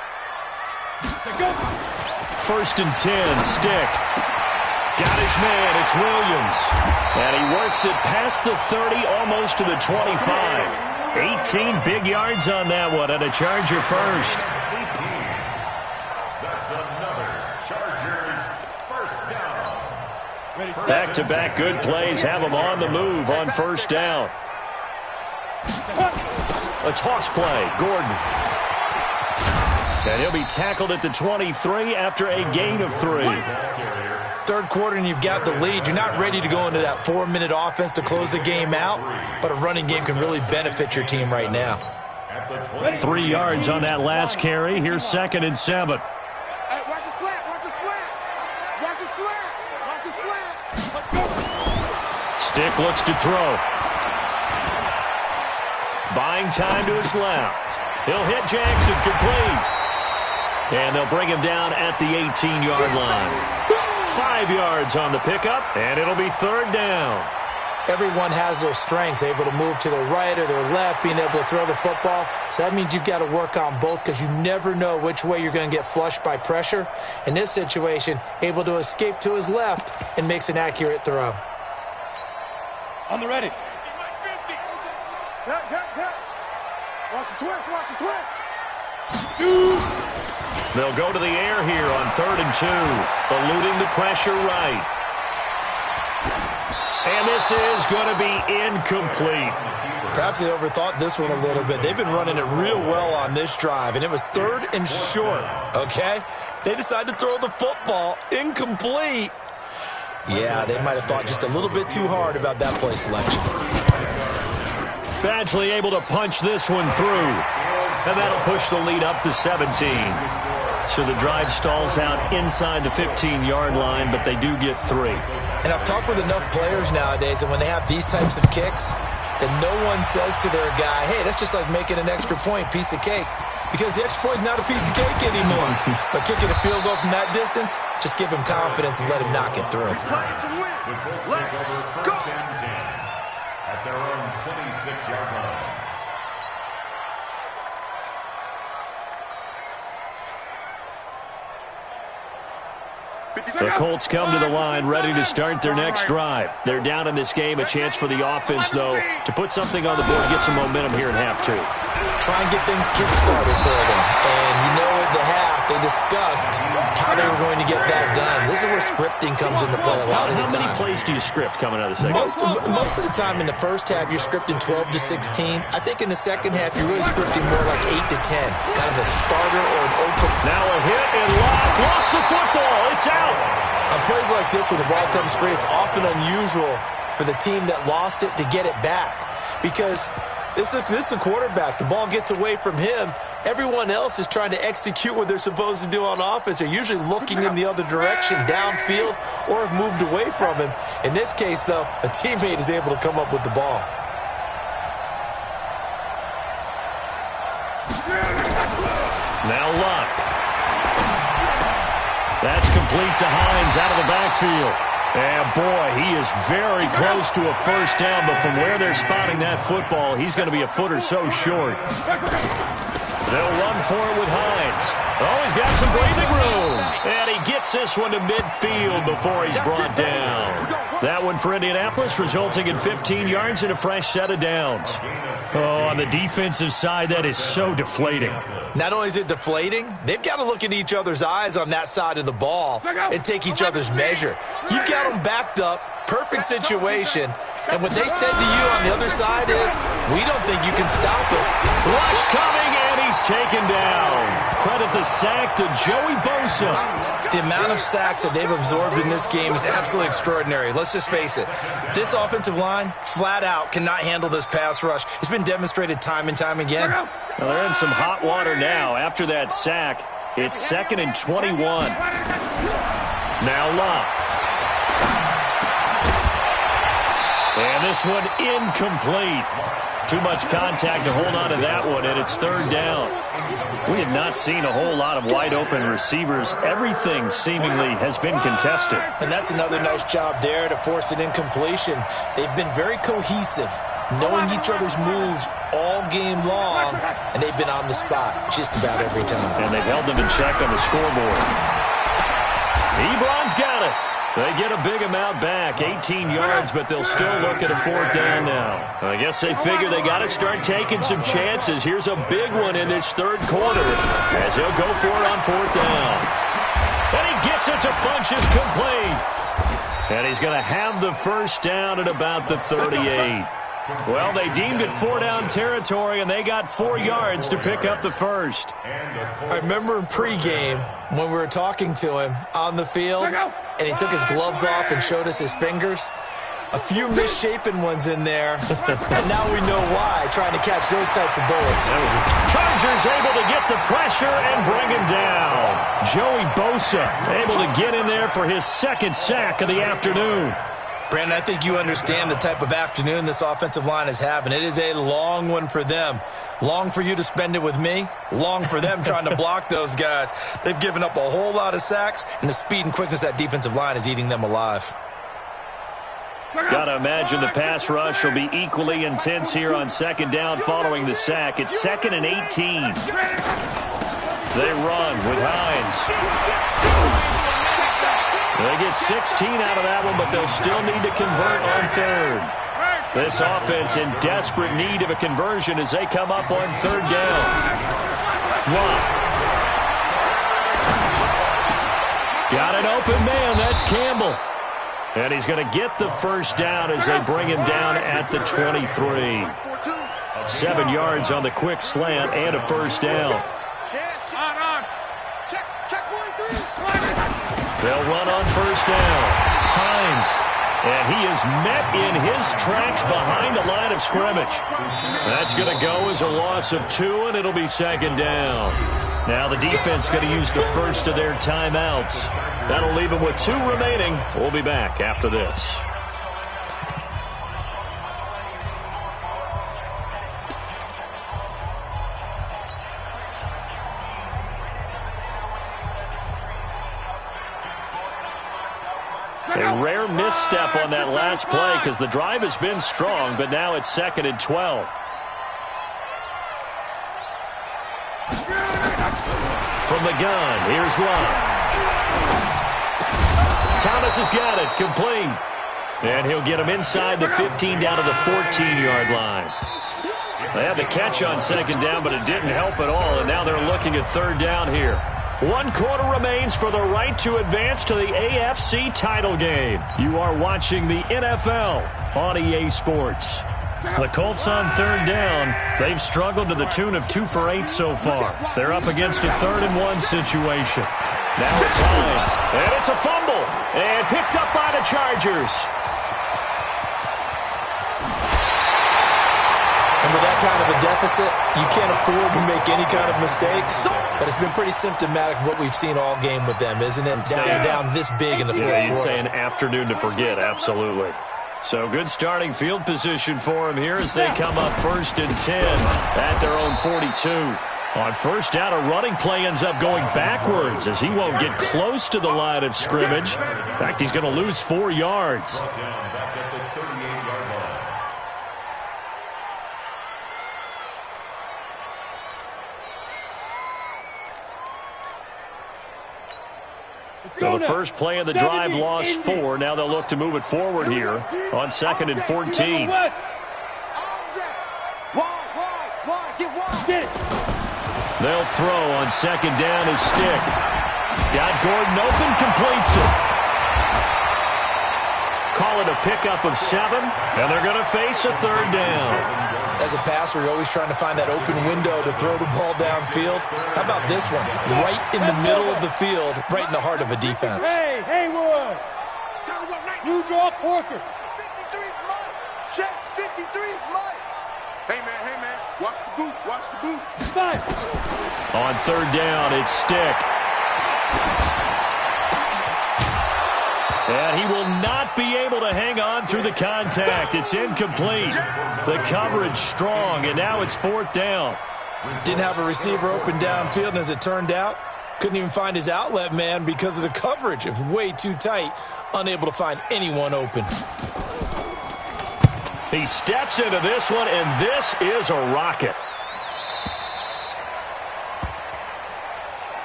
1st and 10, Stick. Got his man. It's Williams. And he works it past the 30, almost to the 25. 18 big yards on that one, and a Charger first. Back-to-back good plays have them on the move on 1st down. A toss play, Gordon. And he'll be tackled at the 23 after a gain of 3. Third quarter and you've got the lead. You're not ready to go into that 4-minute offense to close the game out, but a running game can really benefit your team right now. 3 yards on that last carry. Here's 2nd and 7. Hey, watch the slant. Watch the slant. Watch the slant. Watch the slant. Stick looks to throw. Buying time to his left. He'll hit Jackson complete. And they'll bring him down at the 18-yard line. 5 yards on the pickup, and it'll be 3rd down. everyone has their strengths, able to move to their right or their left, being able to throw the football. So that means you've got to work on both because you never know which way you're going to get flushed by pressure. In this situation, able to escape to his left and makes an accurate throw. On the ready. Watch the twist, watch the twist. They'll go to the air here on 3rd and 2, eluding the pressure right. And this is going to be incomplete. Perhaps they overthought this one a little bit. They've been running it real well on this drive, and it was 3rd and short, okay? They decided to throw the football incomplete. Yeah, they might have thought just a little bit too hard about that play selection. Badgley able to punch this one through. And that'll push the lead up to 17. So the drive stalls out inside the 15-yard line, but they do get 3. And I've talked with enough players nowadays, and when they have these types of kicks, then no one says to their guy, hey, that's just like making an extra point, piece of cake. Because the extra point is not a piece of cake anymore. But kicking a field goal from that distance, just give him confidence and let him knock it through. Let's go. At their own 26-yard line. The Colts come to the line ready to start their next drive. They're down in this game. A chance for the offense, though, to put something on the board, get some momentum here in half 2. Try and get things kick-started for them. And you know at the half, they discussed how they were going to get that done. This is where scripting comes into play a lot of the time. How many plays do you script coming out of the second? Most of the time in the first half, you're scripting 12 to 16. I think in the second half, you're really scripting more like 8 to 10. Kind of a starter or an open. Now a hit and lost the football. It's out. On plays like this, when the ball comes free, it's often unusual for the team that lost it to get it back. Because this is a quarterback. The ball gets away from him. Everyone else is trying to execute what they're supposed to do on offense. They're usually looking in the other direction, downfield, or have moved away from him. In this case, though, a teammate is able to come up with the ball. Now Luck. That's complete to Hines out of the backfield. And, boy, he is very close to a first down, but from where they're spotting that football, he's going to be a foot or so short. They'll run for it with Hines. Oh, he's got some breathing room. And he gets this one to midfield before he's brought down. That one for Indianapolis, resulting in 15 yards and a fresh set of downs. Oh, on the defensive side, that is so deflating. Not only is it deflating, they've got to look in each other's eyes on that side of the ball and take each other's measure. You've got them backed up, perfect situation, and what they said to you on the other side is, we don't think you can stop us. Rush coming, and he's taken down. Credit the sack to Joey Bosa. The amount of sacks that they've absorbed in this game is absolutely extraordinary. Let's just face it. This offensive line, flat out, cannot handle this pass rush. It's been demonstrated time and time again. Well, they're in some hot water now. After that sack, it's 2nd and 21. Now Luck. And this one incomplete. Too much contact to hold on to that one, and it's 3rd down. We have not seen a whole lot of wide-open receivers. Everything seemingly has been contested. And that's another nice job there to force an incompletion. They've been very cohesive, knowing each other's moves all game long, and they've been on the spot just about every time. And they've held them in check on the scoreboard. Ebron's got it. They get a big amount back, 18 yards, but they'll still look at a 4th down now. I guess they figure they got to start taking some chances. Here's a big one in this 3rd quarter as he'll go for it on 4th down. And he gets it to Funchess complete. And he's going to have the first down at about the 38. Well, they deemed it 4-down territory, and they got 4 yards to pick up the first. I remember in pregame when we were talking to him on the field, and he took his gloves off and showed us his fingers. A few misshapen ones in there, and now we know why, trying to catch those types of bullets. Chargers able to get the pressure and bring him down. Joey Bosa able to get in there for his 2nd sack of the afternoon. Brandon, I think you understand the type of afternoon this offensive line is having. It is a long one for them. Long for you to spend it with me. Long for them trying to block those guys. They've given up a whole lot of sacks, and the speed and quickness of that defensive line is eating them alive. Got to imagine the pass rush will be equally intense here on second down following the sack. It's 2nd and 18. They run with Hines. They get 16 out of that one, but they'll still need to convert on third. This offense in desperate need of a conversion as they come up on third down. Got an open man. That's Campbell. And he's going to get the first down as they bring him down at the 23. 7 yards on the quick slant and a first down. They'll run on first down. Hines. And he is met in his tracks behind the line of scrimmage. That's going to go as a loss of 2, and it'll be second down. Now the defense going to use the first of their timeouts. That'll leave them with 2 remaining. We'll be back after this. A rare misstep on that last play because the drive has been strong, but now it's 2nd and 12. From the gun, here's Love. Thomas has got it, complete. And he'll get him inside the 15 down to the 14-yard line. They had the catch on second down, but it didn't help at all, and now they're looking at third down here. 1 quarter remains for the right to advance to the AFC title game. You are watching the NFL on EA Sports. The Colts on third down. They've struggled to the tune of 2 for 8 so far. They're up against a 3rd and 1 situation. Now it's Hines. And it's a fumble. And picked up by the Chargers. And with that kind of a deficit, you can't afford to make any kind of mistakes. But it's been pretty symptomatic of what we've seen all game with them, isn't it? Down this big in the fourth quarter. You'd say an afternoon to forget, absolutely. So good starting field position for him here as they come up 1st and 10 at their own 42. On first down, a running play ends up going backwards as he won't get close to the line of scrimmage. In fact, he's going to lose 4 yards. So the first play of the drive lost 4. Now they'll look to move it forward here on 2nd and 14. They'll throw on second down his stick. Got Gordon open, completes it. Call it a pickup of 7, and they're going to face a third down. As a passer, you're always trying to find that open window to throw the ball downfield. How about this one? Right in the middle of the field, right in the heart of a defense. Hey, Haywood! You draw quarters. 53's mine. Check, 53's mine. Hey, man, watch the boot, watch the boot. Five. On third down, it's Stick. And he will not be able to hang on through the contact. It's incomplete. The coverage strong, and now it's 4th down. Didn't have a receiver open downfield, and as it turned out, couldn't even find his outlet man because of the coverage. It was way too tight, unable to find anyone open. He steps into this one, and this is a rocket.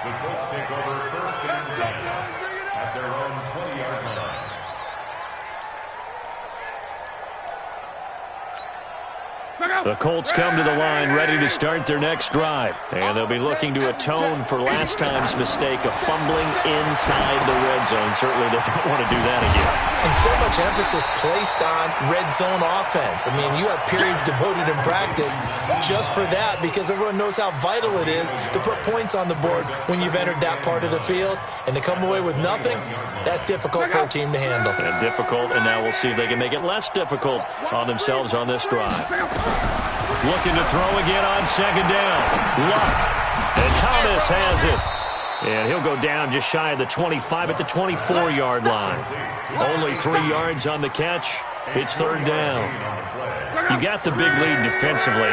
The Colts take over 1st and 10 at their own 20-yard line. The Colts come to the line ready to start their next drive. And they'll be looking to atone for last time's mistake of fumbling inside the red zone. Certainly they don't want to do that again. And so much emphasis placed on red zone offense. I mean, you have periods devoted in practice just for that because everyone knows how vital it is to put points on the board when you've entered that part of the field. And to come away with nothing, that's difficult for a team to handle. And difficult, and now we'll see if they can make it less difficult on themselves on this drive. Looking to throw again on second down. Luck. And Thomas has it. And he'll go down just shy of the 25 at the 24-yard line. Only 3 yards on the catch. It's third down. You got the big lead defensively.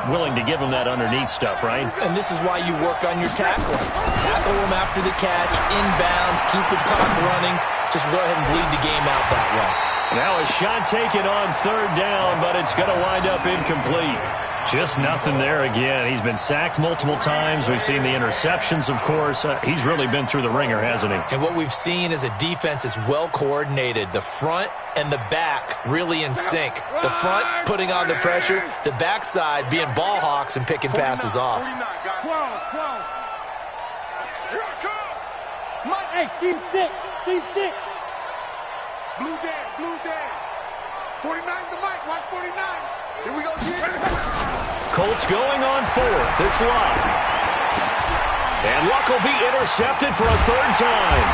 Willing to give him that underneath stuff, right? And this is why you work on your tackling. Tackle him after the catch, inbounds, keep the clock running. Just go ahead and bleed the game out that way. Now a shot taken on third down, but it's going to wind up incomplete. Just nothing there again. He's been sacked multiple times. We've seen the interceptions, of course. He's really been through the ringer, hasn't he? And what we've seen is a defense is well coordinated. The front and the back really in sync. The front putting on the pressure, the backside being ball hawks and picking passes off. 12. Hey, team 6. Team 6. Blue dead. 49's the mic. Watch 49. Here we go, G. Colts going on fourth. It's Luck. And Luck will be intercepted for a third time.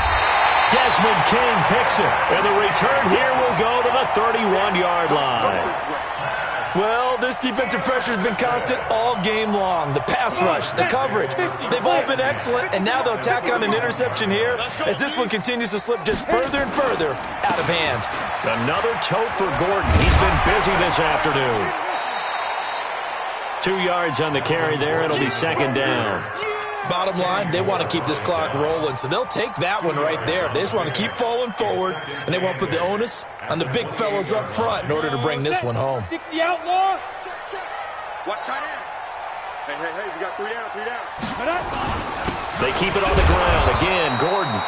Desmond King picks it. And the return here will go to the 31-yard line. Well, this defensive pressure has been constant all game long. The pass rush, the coverage, they've all been excellent, and now they'll tack on an interception here as this one continues to slip just further and further out of hand. Another tote for Gordon. He's been busy this afternoon. 2 yards on the carry there. It'll be second down. Bottom line, they want to keep this clock rolling, so they'll take that one right there. They just want to keep falling forward, and they want to put the onus on the big fellas up front in order to bring this one home. 60 outlaw. Check. Watch tight end. Hey, we got 3 down. They keep it on the ground. Again, Gordon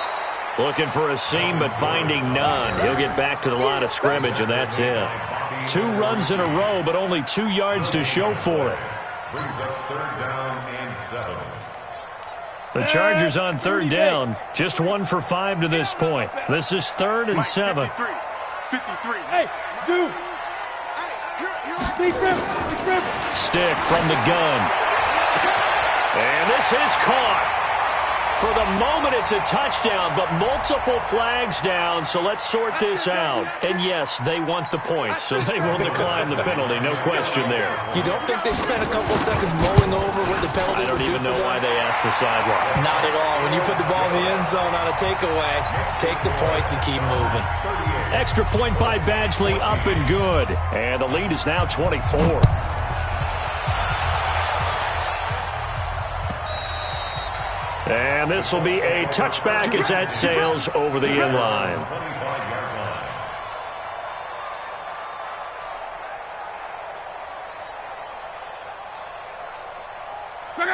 looking for a seam, but finding none. He'll get back to the line of scrimmage, and that's it. 2 runs in a row, but only 2 yards to show for it. Brings up third down and 7. The Chargers on third down, just 1 for 5 to this point. This is 3rd and 7. 53. Hey, Zoo. Stick from the gun. And this is caught. For the moment, it's a touchdown, but multiple flags down, so let's sort this out. And yes, they want the points, so they will decline the penalty, no question there. You don't think they spent a couple seconds mulling over what the penalty I don't would do even know for why them? they asked the sideline. Not at all. When you put the ball in the end zone on a takeaway, take the points and keep moving. Extra point by Badgley, up and good. And the lead is now 24. And this will be a touchback as that sails over the end line.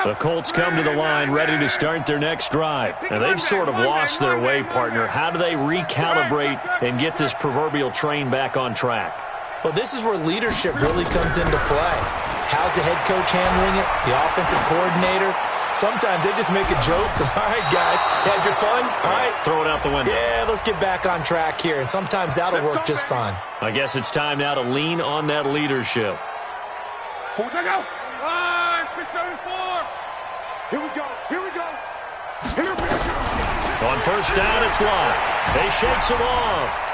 The Colts come to the line ready to start their next drive. And they've sort of lost their way, partner. How do they recalibrate and get this proverbial train back on track? Well, this is where leadership really comes into play. How's the head coach handling it? The offensive coordinator? Sometimes they just make a joke. All right, guys, had your fun? All right. Throw it out the window. Yeah, let's get back on track here. And sometimes that'll work just fine. I guess it's time now to lean on that leadership. Check out. 674. Here we go. On first down, it's Lott. They shakes him off.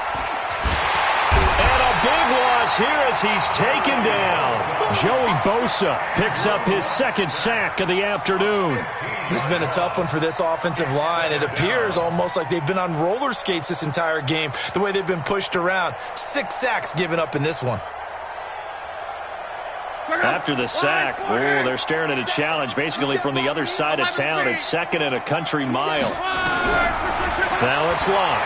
And a big loss here as he's taken down. Joey Bosa picks up his 2nd sack of the afternoon. This has been a tough one for this offensive line. It appears almost like they've been on roller skates this entire game, the way they've been pushed around. 6 sacks given up in this one. After the sack, they're staring at a challenge basically from the other side of town. It's 2nd and a country mile. Now it's Lott.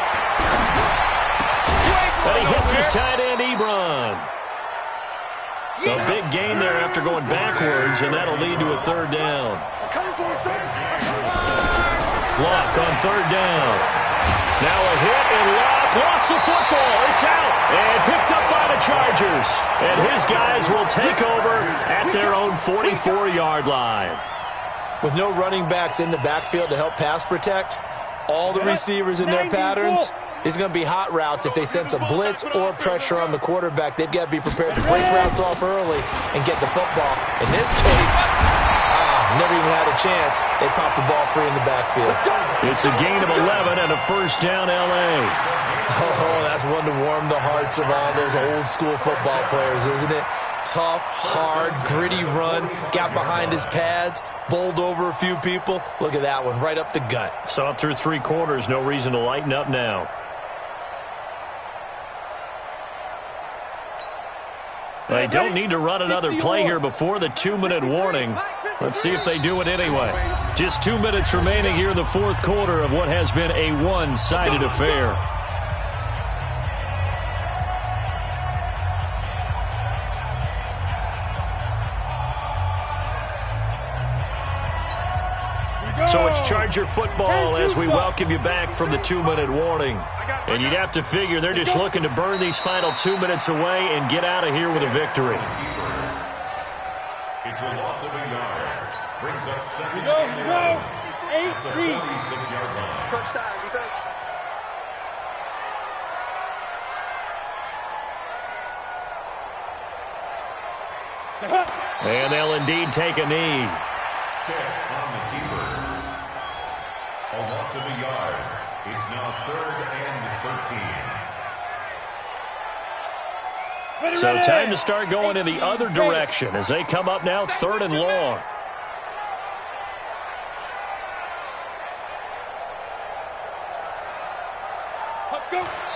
But he hits his tight end, Ebron. A big gain there after going backwards, and that'll lead to a 3rd down. Lott on 3rd down. Now a hit, and Lott lost the football. It's out, and picked up by the Chargers. And his guys will take over at their own 44-yard line. With no running backs in the backfield to help pass protect, all the receivers in their patterns, it's going to be hot routes. If they sense a blitz or pressure on the quarterback, they've got to be prepared to break routes off early and get the football. In this case, never even had a chance. They popped the ball free in the backfield. It's a gain of 11 and a first down, L.A. Oh, that's one to warm the hearts of all those old-school football players, isn't it? Tough, hard, gritty run, got behind his pads, bowled over a few people. Look at that one, right up the gut. Saw it through 3 quarters, no reason to lighten up now. They don't need to run another play here before the 2-minute warning. Let's see if they do it anyway. Just 2 minutes remaining here in the 4th quarter of what has been a one-sided affair. So it's Charger football as we welcome you back from the 2-minute warning. And you'd have to figure they're just looking to burn these final 2 minutes away and get out of here with a victory. It's a loss of a yard. Brings up second. Go. 8-3. 46-yard line. Touchdown, defense. And they'll indeed take a knee. Step on the keeper. A loss of a yard. It's now 3rd and 13. So time to start going in the other direction as they come up now 3rd and long.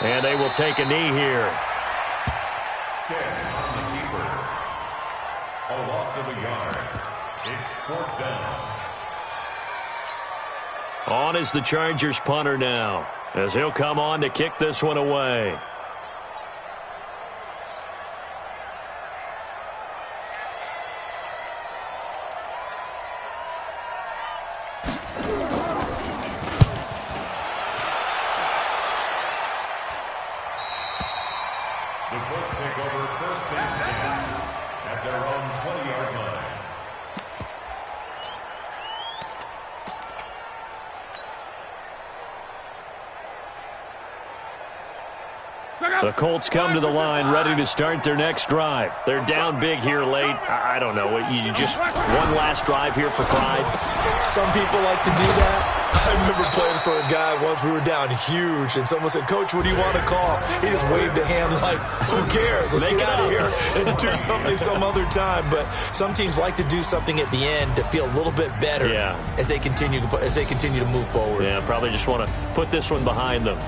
And they will take a knee here. Step on the keeper. A loss of a yard. It's 4th down. On is the Chargers punter now as he'll come on to kick this one away. The Colts take over 1st and 10 at their own 20-yard line. The Colts come to the line ready to start their next drive. They're down big here late. I don't know. You just one last drive here for pride? Some people like to do that. I remember playing for a guy once. We were down huge, and someone said, "Coach, what do you want to call?" He just waved a hand like, "Who cares? Let's get out of here and do something some other time." But some teams like to do something at the end to feel a little bit better as they continue to move forward. Yeah, probably just want to put this one behind them.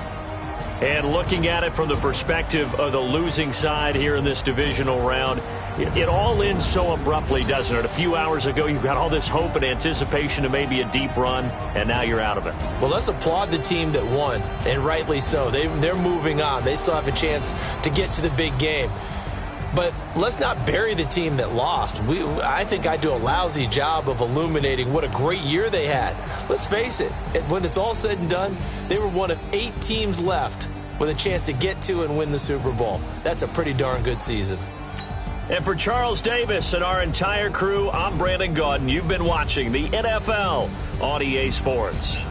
And looking at it from the perspective of the losing side here in this divisional round, it all ends so abruptly, doesn't it? A few hours ago, you've got all this hope and anticipation of maybe a deep run, and now you're out of it. Well, let's applaud the team that won, and rightly so. They're moving on. They still have a chance to get to the big game. But let's not bury the team that lost. I think I do a lousy job of illuminating what a great year they had. Let's face it, when it's all said and done, they were one of 8 teams left with a chance to get to and win the Super Bowl. That's a pretty darn good season. And for Charles Davis and our entire crew, I'm Brandon Gaudin. You've been watching the NFL on EA Sports.